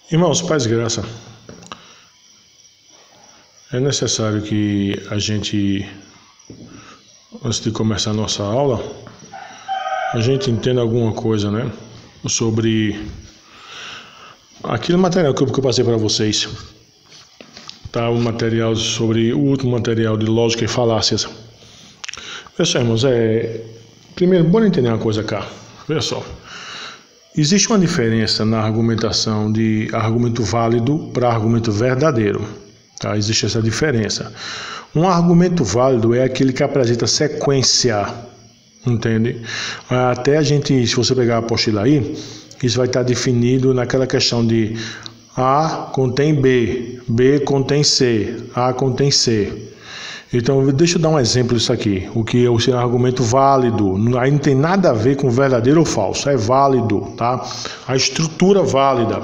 Irmãos, paz e graça. É necessário que a gente, antes de começar a nossa aula, a gente entenda alguma coisa, né? Sobre aquele material que eu passei para vocês. Tá? O material sobre o último material de lógica e falácias. Veja só, irmãos, primeiro, bora entender uma coisa cá. Veja só. Existe uma diferença na argumentação de argumento válido para argumento verdadeiro. Tá? Existe essa diferença. Um argumento válido é aquele que apresenta sequência, entende? Até a gente, se você pegar a apostila aí, isso vai estar definido naquela questão de A contém B, B contém C, A contém C. Então, deixa eu dar um exemplo disso aqui. O que é o seu argumento válido. Aí não tem nada a ver com verdadeiro ou falso. É válido, tá? A estrutura válida.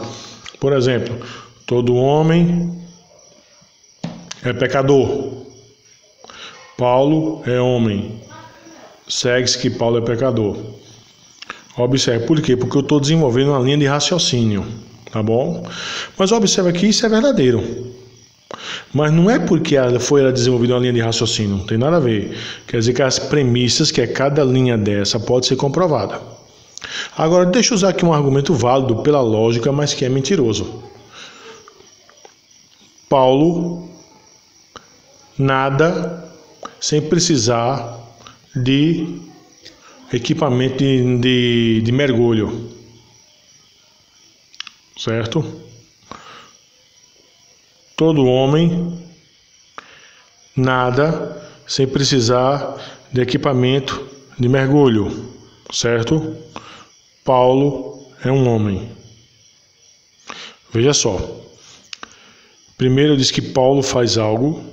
Por exemplo, todo homem é pecador. Paulo é homem. Segue-se que Paulo é pecador. Observe, por quê? Porque eu estou desenvolvendo uma linha de raciocínio, tá bom? Mas observe que isso é verdadeiro. Mas não é porque ela desenvolvida uma linha de raciocínio, não tem nada a ver. Quer dizer que as premissas, que é cada linha dessa, pode ser comprovada. Agora, deixa eu usar aqui um argumento válido pela lógica, mas que é mentiroso. Paulo nada sem precisar de equipamento de mergulho. Certo? Todo homem nada sem precisar de equipamento de mergulho, certo? Paulo é um homem. Veja só. Primeiro eu disse que Paulo faz algo,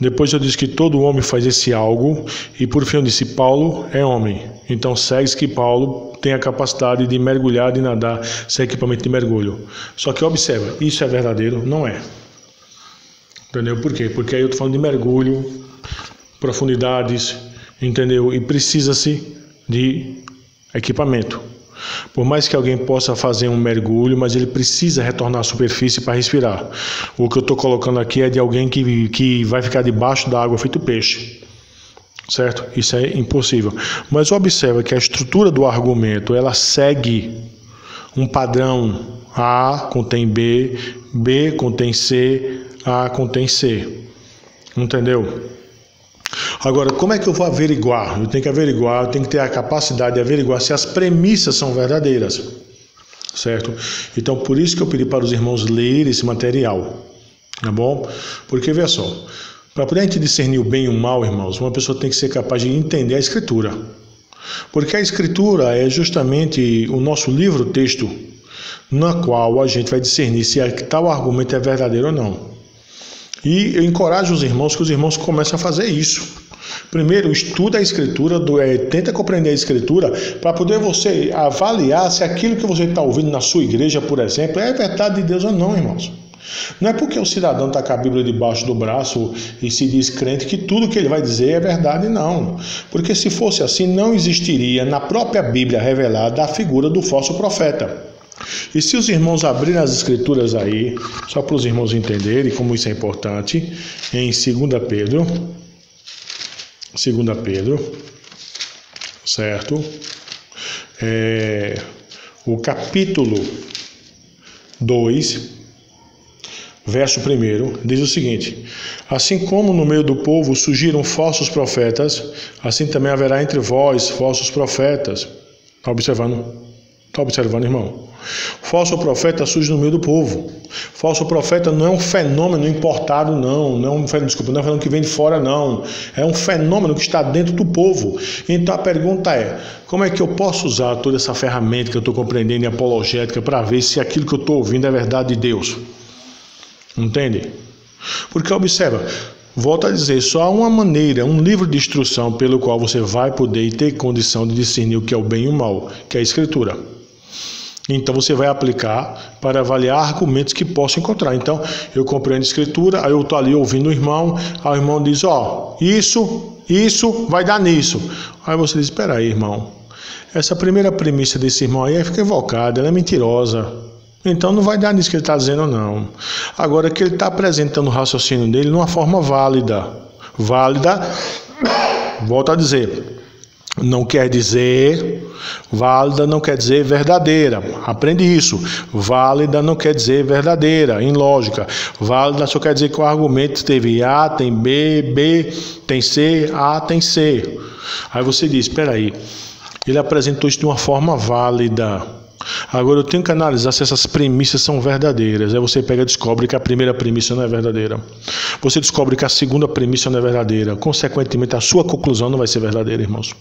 depois eu disse que todo homem faz esse algo, e por fim eu disse que Paulo é homem. Então segue que Paulo tem a capacidade de mergulhar, de nadar sem equipamento de mergulho. Só que observa, isso é verdadeiro? Não é. Entendeu? Por quê? Porque aí eu estou falando de mergulho, profundidades, entendeu? E precisa-se de equipamento. Por mais que alguém possa fazer um mergulho, mas ele precisa retornar à superfície para respirar. O que eu estou colocando aqui é de alguém que vai ficar debaixo da água feito peixe. Certo? Isso é impossível. Mas observa que a estrutura do argumento, ela segue um padrão. A contém B, B contém C, A contém C. Entendeu? Agora, como é que eu vou averiguar? Eu tenho que ter a capacidade de averiguar se as premissas são verdadeiras. Certo? Então, por isso que eu pedi para os irmãos lerem esse material. Tá bom? Porque, veja só, para poder a gente discernir o bem e o mal, irmãos, uma pessoa tem que ser capaz de entender a Escritura. Porque a Escritura é justamente o nosso livro-texto, na qual a gente vai discernir se tal argumento é verdadeiro ou não. E eu encorajo os irmãos que os irmãos comecem a fazer isso. Primeiro, estuda a Escritura, tenta compreender a Escritura, para poder você avaliar se aquilo que você está ouvindo na sua igreja, por exemplo, é verdade de Deus ou não, irmãos. Não é porque o cidadão está com a Bíblia debaixo do braço e se diz crente que tudo que ele vai dizer é verdade, não. Porque se fosse assim, não existiria na própria Bíblia revelada a figura do falso profeta. E se os irmãos abrirem as Escrituras aí, só para os irmãos entenderem como isso é importante, em 2 Pedro, certo? O capítulo 2, verso 1, diz o seguinte: assim como no meio do povo surgiram falsos profetas, assim também haverá entre vós falsos profetas. Está observando, irmão? Falso profeta surge no meio do povo. Falso profeta não é um fenômeno importado, não é um fenômeno que vem de fora, não. É um fenômeno que está dentro do povo. Então a pergunta é: como é que eu posso usar toda essa ferramenta que eu estou compreendendo em apologética para ver se aquilo que eu estou ouvindo é verdade de Deus? Entende? Porque observa, volto a dizer, só há uma maneira, um livro de instrução pelo qual você vai poder ter condição de discernir o que é o bem e o mal, que é a Escritura. Então você vai aplicar para avaliar argumentos que posso encontrar. Então eu compreendo a Escritura, aí eu estou ali ouvindo o irmão, aí o irmão diz, isso vai dar nisso. Aí você diz, espera aí, irmão, essa primeira premissa desse irmão aí fica invocada, ela é mentirosa. Então não vai dar nisso que ele está dizendo, não. Agora que ele está apresentando o raciocínio dele numa forma válida. Válida, volto a dizer, não quer dizer, válida não quer dizer verdadeira. Aprende isso. Válida não quer dizer verdadeira, em lógica. Válida só quer dizer que o argumento teve A, tem B, B tem C, A tem C. Aí você diz, espera aí, ele apresentou isso de uma forma válida. Agora eu tenho que analisar se essas premissas são verdadeiras. Aí você pega e descobre que a primeira premissa não é verdadeira. Você descobre que a segunda premissa não é verdadeira. Consequentemente, a sua conclusão não vai ser verdadeira, irmãos.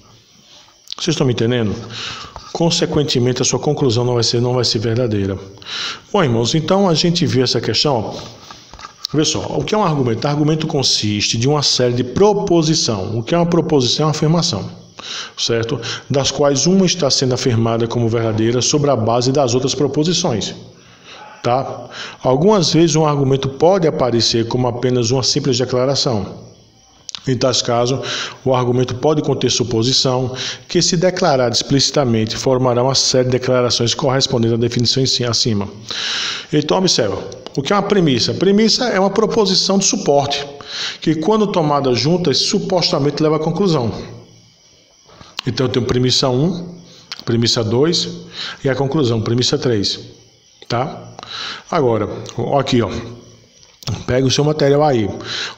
Vocês estão me entendendo? Consequentemente, a sua conclusão não vai ser verdadeira. Bom, irmãos, então a gente viu essa questão. Vê só, o que é um argumento? Argumento consiste de uma série de proposição. O que é uma proposição? É uma afirmação. Certo? Das quais uma está sendo afirmada como verdadeira sobre a base das outras proposições. Tá? Algumas vezes um argumento pode aparecer como apenas uma simples declaração. Em tais casos, o argumento pode conter suposição, que, se declarada explicitamente, formará uma série de declarações correspondentes à definição acima. Então, observa, o que é uma premissa? Premissa é uma proposição de suporte, que, quando tomada juntas, supostamente leva à conclusão. Então eu tenho premissa 1, premissa 2 e a conclusão, premissa 3. Tá? Agora, aqui, ó. Pega o seu material aí.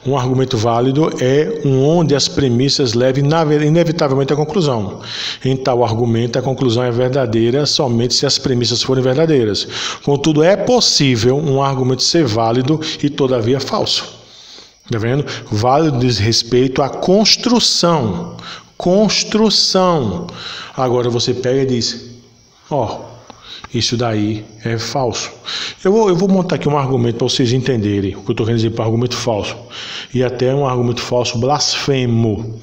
Um argumento válido é onde as premissas levam inevitavelmente à conclusão. Em tal argumento, a conclusão é verdadeira somente se as premissas forem verdadeiras. Contudo, é possível um argumento ser válido e todavia falso. Tá vendo? Válido diz respeito à construção. Construção. Agora você pega e diz, ó, isso daí é falso. Eu vou montar aqui um argumento para vocês entenderem o que eu estou querendo dizer para argumento falso. E até um argumento falso blasfemo.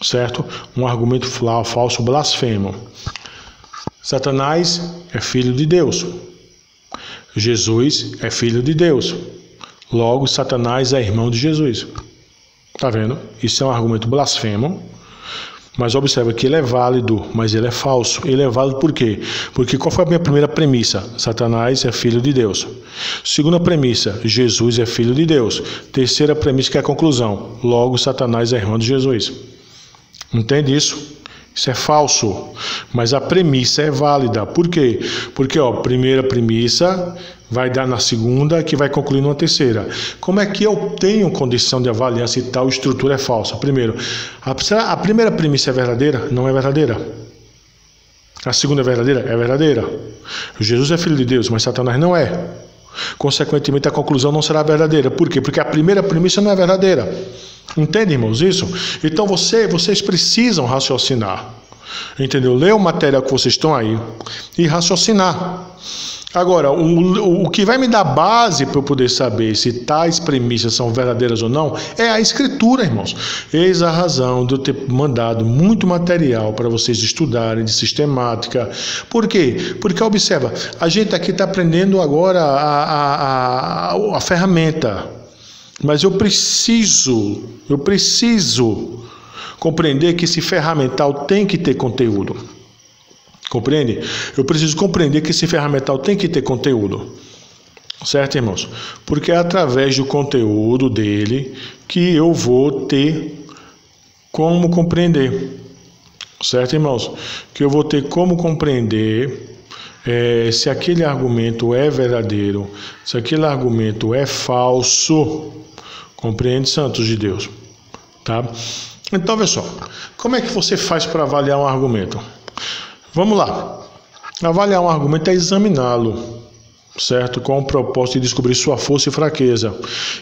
Certo? Um argumento falso blasfemo. Satanás é filho de Deus. Jesus é filho de Deus. Logo, Satanás é irmão de Jesus. Tá vendo? Isso é um argumento blasfemo. Mas observa que ele é válido, mas ele é falso. Ele é válido por quê? Porque qual foi a minha primeira premissa? Satanás é filho de Deus. Segunda premissa, Jesus é filho de Deus. Terceira premissa, que é a conclusão. Logo, Satanás é irmão de Jesus. Entende isso? Isso é falso. Mas a premissa é válida. Por quê? Porque, ó, primeira premissa vai dar na segunda, que vai concluir numa terceira. Como é que eu tenho condição de avaliar se tal estrutura é falsa? Primeiro, a primeira premissa é verdadeira? Não é verdadeira. A segunda é verdadeira? É verdadeira. Jesus é filho de Deus, mas Satanás não é. Consequentemente, a conclusão não será verdadeira. Por quê? Porque a primeira premissa não é verdadeira. Entende, irmãos, isso? Então, vocês precisam raciocinar. Entendeu? Ler o material que vocês estão aí e raciocinar. Agora, o que vai me dar base para eu poder saber se tais premissas são verdadeiras ou não é a Escritura, irmãos. Eis a razão de eu ter mandado muito material para vocês estudarem de sistemática. Por quê? Porque, observa, a gente aqui está aprendendo agora a ferramenta. Mas eu preciso compreender que esse ferramental tem que ter conteúdo. Compreende? Eu preciso compreender que esse ferramental tem que ter conteúdo. Certo, irmãos? Porque é através do conteúdo dele que eu vou ter como compreender. Certo, irmãos? Que eu vou ter como compreender se aquele argumento é verdadeiro, se aquele argumento é falso. Compreende, santos de Deus? Tá? Então, vê só. Como é que você faz para avaliar um argumento? Vamos lá. Avaliar um argumento é examiná-lo, certo? Com o propósito de descobrir sua força e fraqueza.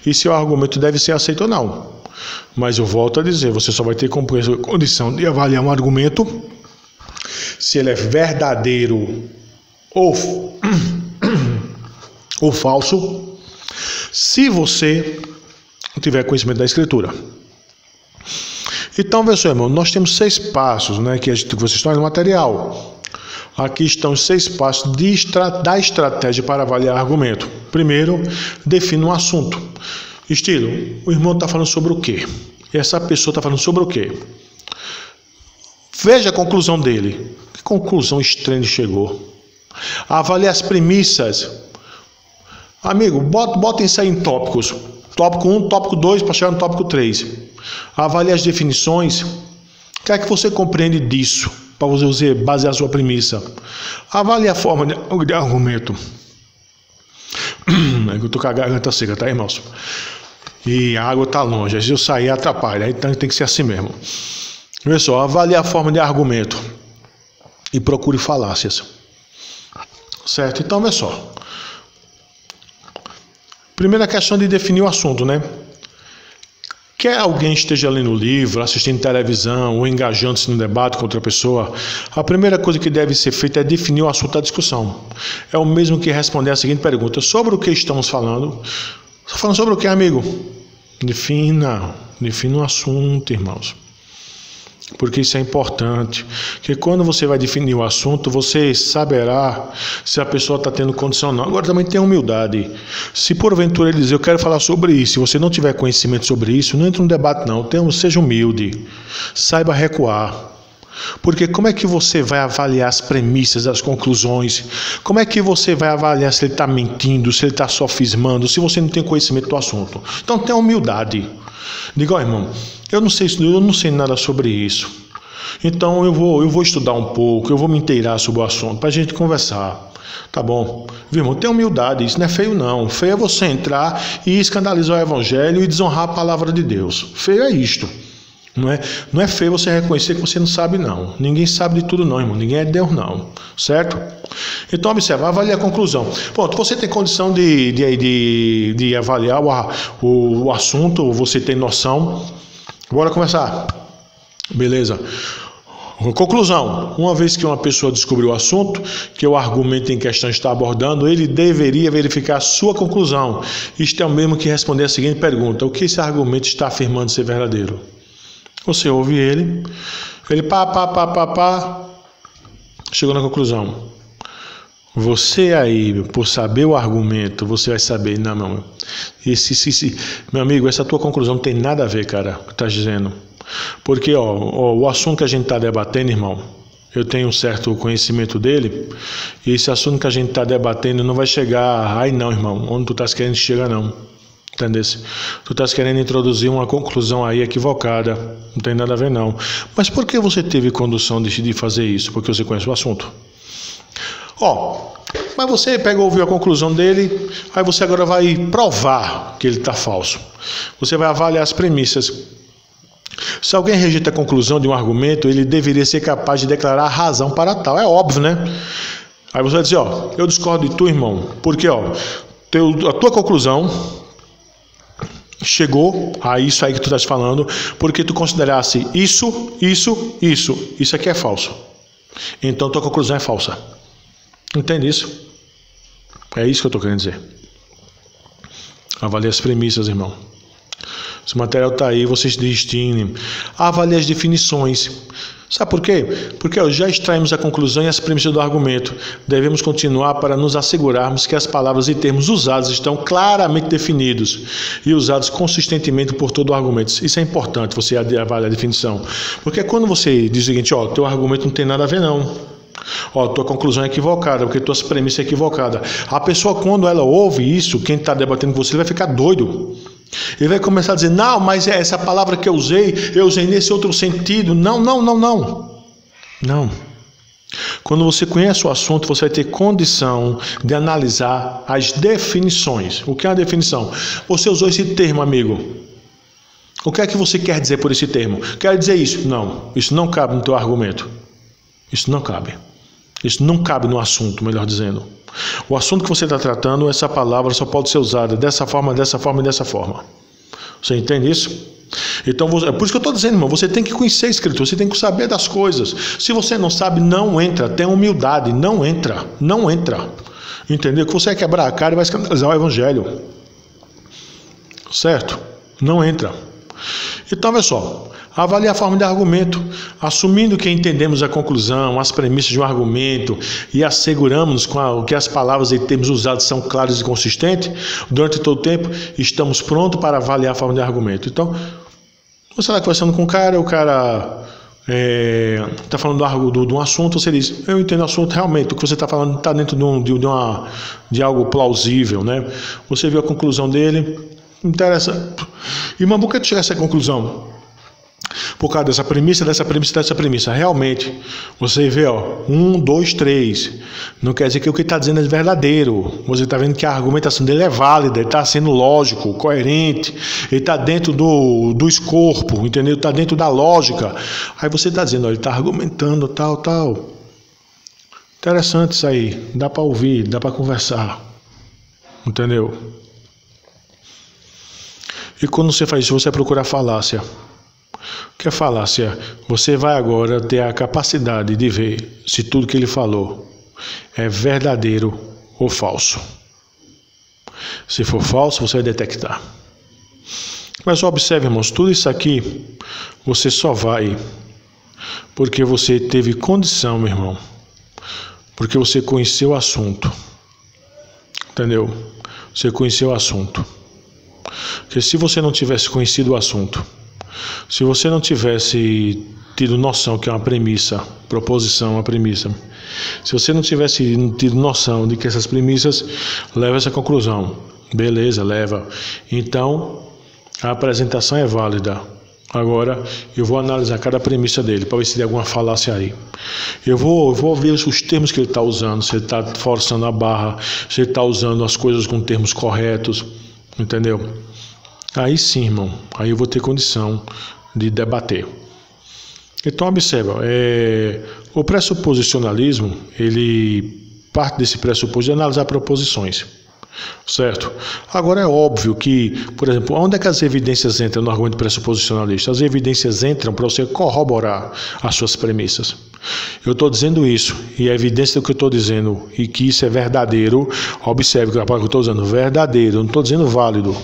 E se o argumento deve ser aceito ou não. Mas eu volto a dizer, você só vai ter condição de avaliar um argumento se ele é verdadeiro ou falso, se você tiver conhecimento da Escritura. Então, veja só, irmão, nós temos 6 passos, né, que vocês estão no material. Aqui estão os 6 passos da estratégia para avaliar argumento. Primeiro, defina um assunto. Estilo, o irmão está falando sobre o quê? Essa pessoa está falando sobre o quê? Veja a conclusão dele. Que conclusão estranha ele chegou. Avalie as premissas. Amigo, bota isso aí em tópicos. Tópico 1, tópico 2, para chegar no tópico 3. Avalie as definições. O que é que você compreende disso? Para você basear a sua premissa. Avalie a forma de argumento. Eu estou com a garganta seca, tá, irmãos? E a água está longe. Às vezes eu sair atrapalha. Então tem que ser assim mesmo. Olha só, avalie a forma de argumento. E procure falácias. Certo? Então, olha só. Primeira questão de definir o assunto, né? Quer alguém esteja lendo o livro, assistindo televisão ou engajando-se no debate com outra pessoa, a primeira coisa que deve ser feita é definir o assunto da discussão. É o mesmo que responder a seguinte pergunta: sobre o que estamos falando? Estou falando sobre o que, amigo? Defina um assunto, irmãos. Porque isso é importante. Porque quando você vai definir o assunto, você saberá se a pessoa está tendo condição ou não. Agora também tem humildade. Se porventura ele dizer, eu quero falar sobre isso, e você não tiver conhecimento sobre isso, não entre no debate não. Seja humilde. Saiba recuar. Porque como é que você vai avaliar as premissas, as conclusões? Como é que você vai avaliar se ele está mentindo, se ele está sofismando, se você não tem conhecimento do assunto? Então tenha humildade. Diga, ó, irmão, eu não sei nada sobre isso. Então eu vou estudar um pouco, eu vou me inteirar sobre o assunto para a gente conversar. Tá bom? Viu, irmão? Tenha humildade, isso não é feio não. Feio é você entrar e escandalizar o evangelho e desonrar a palavra de Deus. Feio é isto. Não é feio você reconhecer que você não sabe não. Ninguém sabe de tudo não, irmão. Ninguém é Deus não. Certo? Então observa, avalie a conclusão. Pronto, você tem condição de avaliar o assunto, você tem noção. Bora começar. Beleza. Conclusão. Uma vez que uma pessoa descobriu o assunto, que o argumento em questão está abordando, ele deveria verificar a sua conclusão. Isto é o mesmo que responder a seguinte pergunta: o que esse argumento está afirmando ser verdadeiro? Você ouve ele chegou na conclusão. Você aí, por saber o argumento, você vai saber, não, meu meu amigo, essa tua conclusão não tem nada a ver, cara, o que está dizendo. Porque o assunto que a gente está debatendo, irmão, eu tenho um certo conhecimento dele, e esse assunto que a gente está debatendo não vai chegar, ai não, irmão, onde tu estás querendo chegar não. Entendeu? Tu estás querendo introduzir uma conclusão aí equivocada, não tem nada a ver não. Mas por que você teve condução de fazer isso? Porque você conhece o assunto. Mas você ouviu a conclusão dele, aí você agora vai provar que ele está falso. Você vai avaliar as premissas. Se alguém rejeita a conclusão de um argumento, ele deveria ser capaz de declarar a razão para tal. É óbvio, né? Aí você vai dizer, eu discordo de tu, irmão, porque a tua conclusão chegou a isso aí que tu estás falando, porque tu considerasse isso aqui é falso. Então tua conclusão é falsa. Entende isso? É isso que eu estou querendo dizer. Avalie as premissas, irmão. Esse material está aí, vocês destinem. Avalie as definições. Sabe por quê? Porque já extraímos a conclusão e as premissas do argumento. Devemos continuar para nos assegurarmos que as palavras e termos usados estão claramente definidos e usados consistentemente por todo o argumento. Isso é importante, você avaliar a definição. Porque quando você diz o seguinte, teu argumento não tem nada a ver não. Tua conclusão é equivocada, porque tuas premissas são equivocadas. A pessoa, quando ela ouve isso, quem está debatendo com você, ele vai ficar doido. Ele vai começar a dizer, não, mas essa palavra que eu usei nesse outro sentido. Não. Quando você conhece o assunto, você vai ter condição de analisar as definições. O que é a definição? Você usou esse termo, amigo. O que é que você quer dizer por esse termo? Quer dizer isso? Não, isso não cabe no teu argumento. Isso não cabe. Isso não cabe no assunto, melhor dizendo. O assunto que você está tratando, essa palavra só pode ser usada dessa forma, dessa forma e dessa forma. Você entende isso? Então, é por isso que eu estou dizendo, irmão, você tem que conhecer a Escritura, você tem que saber das coisas. Se você não sabe, não entra. Tenha humildade, não entra. Entendeu? Que você vai quebrar a cara e vai escandalizar o Evangelho. Certo? Não entra. Então, olha só. Avalie a forma de argumento, assumindo que entendemos a conclusão, as premissas de um argumento e asseguramos que as palavras e termos usados são claros e consistentes, durante todo o tempo estamos prontos para avaliar a forma de argumento. Então, você está conversando com o cara está falando de um assunto, você diz, eu entendo o assunto, realmente, o que você está falando está dentro de algo plausível, né? Você viu a conclusão dele, interessa. Irmão, por que tu chega a essa conclusão? Por causa dessa premissa. Realmente, você vê, 1, 2, 3. Não quer dizer que o que está dizendo é verdadeiro. Você está vendo que a argumentação dele é válida, ele está sendo lógico, coerente, ele está dentro do escopo, entendeu? Está dentro da lógica. Aí você está dizendo, ele está argumentando, tal. Interessante isso aí. Dá para ouvir, dá para conversar. Entendeu? E quando você faz isso, você procura falácia. O que é falácia? Você vai agora ter a capacidade de ver se tudo que ele falou é verdadeiro ou falso. Se for falso, você vai detectar. Mas observe, irmãos, tudo isso aqui você só vai porque você teve condição, meu irmão. Porque você conheceu o assunto. Entendeu? Você conheceu o assunto. Porque se você não tivesse conhecido o assunto, se você não tivesse tido noção que é uma premissa, proposição, uma premissa, se você não tivesse tido noção de que essas premissas levam a essa conclusão, beleza, leva. Então, a apresentação é válida. Agora, eu vou analisar cada premissa dele para ver se tem alguma falácia aí. Eu vou ver os termos que ele está usando, se ele está forçando a barra, se ele está usando as coisas com termos corretos, entendeu? Aí sim, irmão, aí eu vou ter condição de debater. Então, observa, o pressuposicionalismo, ele parte desse pressuposto de analisar proposições, certo? Agora é óbvio que, por exemplo, onde é que as evidências entram no argumento pressuposicionalista? As evidências entram para você corroborar as suas premissas. Eu estou dizendo isso, e a evidência do que eu estou dizendo, e que isso é verdadeiro, observe que a palavra que eu estou usando, verdadeiro, eu não estou dizendo válido.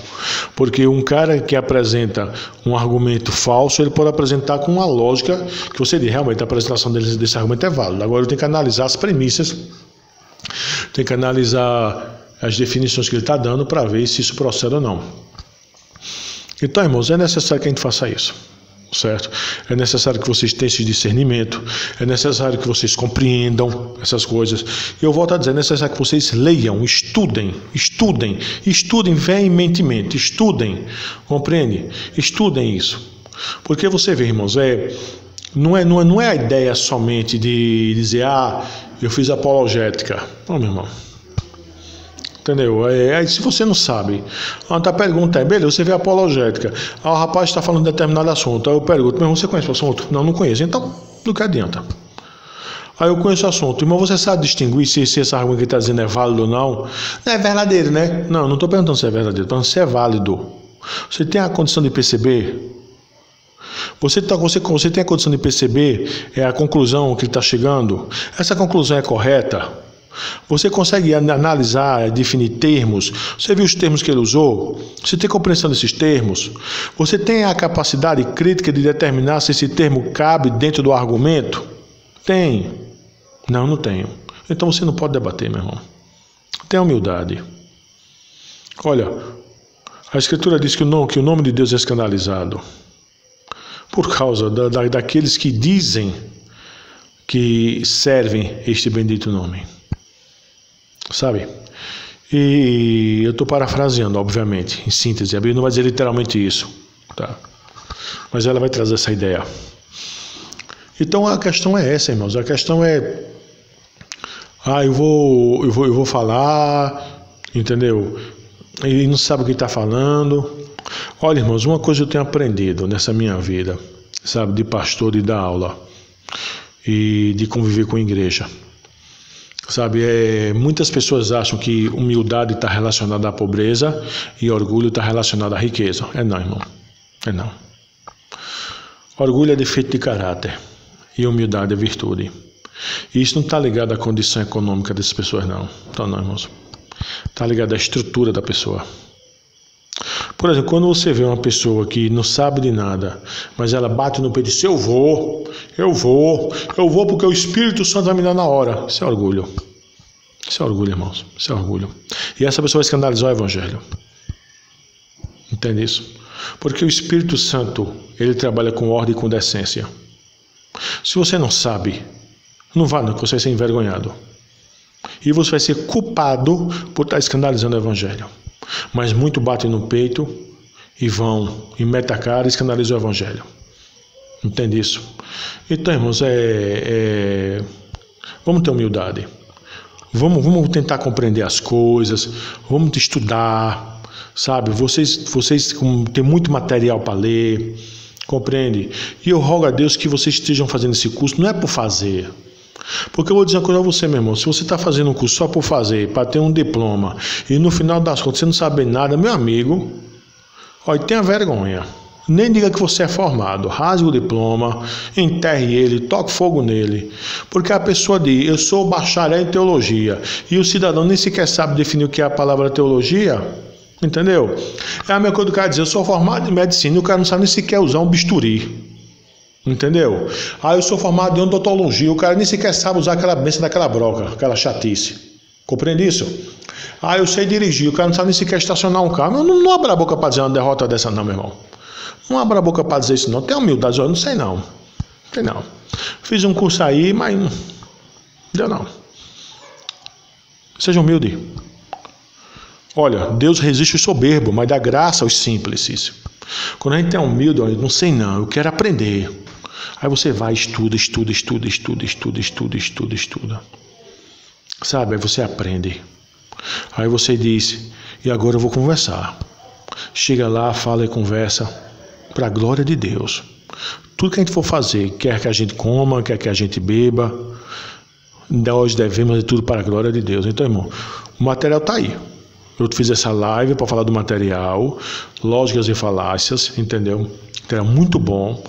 Porque um cara que apresenta um argumento falso, ele pode apresentar com uma lógica que você diz, realmente a apresentação desse argumento é válida. Agora eu tenho que analisar as premissas, tenho que analisar as definições que ele está dando para ver se isso procede ou não. Então, irmãos, é necessário que a gente faça isso. Certo? É necessário que vocês tenham esse discernimento, é necessário que vocês compreendam essas coisas. E eu volto a dizer, é necessário que vocês leiam, estudem veementemente, compreende? Estudem isso. Porque você vê, irmãos, não é a ideia somente de dizer, eu fiz apologética. Não, meu irmão. Entendeu? Se você não sabe, a pergunta é, beleza, você vê apologética, o rapaz está falando de determinado assunto, aí eu pergunto, mas você conhece o assunto? Não conheço, então do que adianta? Aí eu conheço o assunto, irmão, você sabe distinguir se esse argumento que está dizendo é válido ou não? Não é verdadeiro, né? Não estou perguntando se é verdadeiro, estou perguntando se é válido. Você tem a condição de perceber? Você tem a condição de perceber a conclusão que ele está chegando? Essa conclusão é correta? Você consegue analisar, definir termos? Você viu os termos que ele usou? Você tem compreensão desses termos? Você tem a capacidade crítica de determinar se esse termo cabe dentro do argumento? Tem. Não tenho. Então você não pode debater, meu irmão. Tenha humildade. Olha, a Escritura diz que o nome de Deus é escandalizado por causa daqueles que dizem que servem este bendito nome. Sabe? E eu estou parafraseando, obviamente, em síntese. A Bíblia não vai dizer literalmente isso, tá? Mas ela vai trazer essa ideia. Então a questão é essa, irmãos. A questão é, eu vou falar, entendeu? Ele não sabe o que está falando. Olha, irmãos, uma coisa eu tenho aprendido nessa minha vida, sabe, de pastor e da aula e de conviver com a igreja. Sabe, muitas pessoas acham que humildade está relacionada à pobreza e orgulho está relacionado à riqueza. Não, irmão. Não. Orgulho é defeito de caráter e humildade é virtude. E isso não está ligado à condição econômica dessas pessoas, não. Então, não, irmãos. Está ligado à estrutura da pessoa. Por exemplo, quando você vê uma pessoa que não sabe de nada, mas ela bate no peito e diz, eu vou porque o Espírito Santo vai me dar na hora. Isso é orgulho. Isso é orgulho, irmãos. Isso é orgulho. E essa pessoa vai escandalizar o Evangelho. Entende isso? Porque o Espírito Santo, ele trabalha com ordem e com decência. Se você não sabe, não vá não, que você vai ser envergonhado. E você vai ser culpado por estar escandalizando o Evangelho. Mas muito batem no peito e vão, e metem a cara e escandalizam o Evangelho. Entende isso? Então, irmãos, vamos ter humildade. Vamos tentar compreender as coisas, vamos estudar, sabe? Vocês têm muito material para ler, compreende? E eu rogo a Deus que vocês estejam fazendo esse curso, não é por fazer. Porque eu vou dizer uma coisa a você, meu irmão, se você está fazendo um curso só por fazer, para ter um diploma, e no final das contas você não sabe nada, meu amigo, olha, tenha vergonha. Nem diga que você é formado, rasgue o diploma, enterre ele, toque fogo nele. Porque a pessoa diz, eu sou bacharel em teologia, e o cidadão nem sequer sabe definir o que é a palavra teologia, entendeu? É a mesma coisa do cara dizer, eu sou formado em medicina, e o cara não sabe nem sequer usar um bisturi. Entendeu? Eu sou formado em odontologia, o cara nem sequer sabe usar aquela benção daquela broca, aquela chatice. Compreende isso? Eu sei dirigir, o cara não sabe nem sequer estacionar um carro. Não abra a boca para dizer uma derrota dessa não, meu irmão. Não abra a boca para dizer isso não. Tem humildade, eu não sei não. Tem não. Fiz um curso aí, mas não deu não. Seja humilde. Olha, Deus resiste os soberbos, mas dá graça aos simples. Isso. Quando a gente é humilde, olha, não sei não, eu quero aprender. Aí você vai, estuda. Sabe, aí você aprende. Aí você diz, e agora eu vou conversar. Chega lá, fala e conversa, para a glória de Deus. Tudo que a gente for fazer, quer que a gente coma, quer que a gente beba, nós devemos fazer tudo para a glória de Deus. Então, irmão, o material está aí. Eu fiz essa live para falar do material, lógicas e falácias, entendeu? Então é muito bom.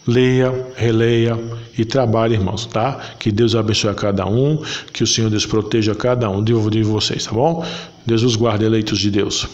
Leia, releia e trabalhe, irmãos, tá? Que Deus abençoe a cada um, que o Senhor Deus proteja cada um de vocês, tá bom? Deus os guarde, eleitos de Deus.